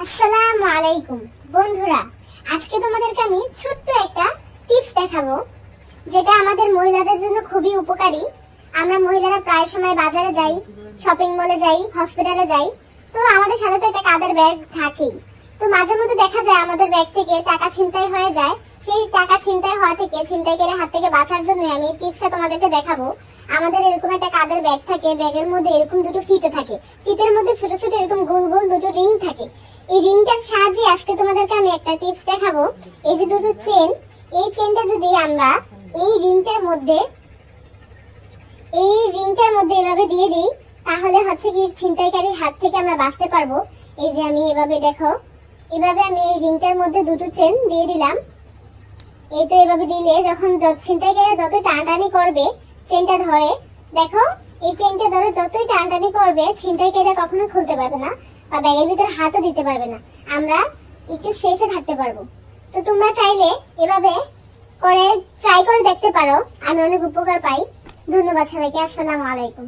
আসসালামু আলাইকুম বন্ধুরা, আজকে তোমাদেরকে আমি ছোট্ট একটা টিপস দেখাবো যেটা আমাদের মহিলাদের জন্য খুবই উপকারী। আমরা মহিলারা প্রায় সময় বাজারে যাই, শপিং মলে যাই, হসপিটালে যাই, তো আমাদের সাথে তো একটা কাঁধের ব্যাগ থাকেই। তো মাঝে মধ্যে দেখা যায় আমাদের ব্যাগ থেকে টাকা ছিনতাই হয়ে যায়। সেই টাকা ছিনতাই হওয়া থেকে, ছিনতাইকারীর হাত থেকে বাঁচার জন্য আমি এই টিপসটা তোমাদেরকে দেখাবো। আমাদের এরকম একটা কাঁধের ব্যাগ থাকে, ব্যাগের মধ্যে এরকম দুটো ফিতে থাকে, ফিতের মধ্যে ছোট ছোট এরকম গোল গোল দুটো রিং থাকে। এই রিংটার সাহায্যে আজকে তোমাদেরকে আমি একটা টিপস দেখাবো। এই যে দুটো চেন, এই চেনটা যদি আমরা এই রিংটার মধ্যে এভাবে দিয়ে দিই, তাহলে হচ্ছে কি ছিনতাইকারীর হাত থেকে আমরা বাঁচতে পারবো। এই যে আমি এভাবে দেখো, এভাবে আমি এই রিংটার মধ্যে দুটো চেন দিয়ে দিলাম। এই তো এভাবে দিলে যখন ছিনতাইকারীরা যতই টানাটানি করবে চেনটা ধরে, দেখো এই চেনটা ধরে যতই টানাটানি করবে ছিনতাইকারীরা কখনো খুলতে পারবে না বা ব্যাগের ভিতরে হাতও দিতে পারবে না। আমরা একটু সেফে থাকতে পারবো। তো তোমরা চাইলে এভাবে করে ট্রাই করে দেখতে পারো। আমি অনেক উপকার পাই। ধন্যবাদ সবাইকে। আসসালামু আলাইকুম।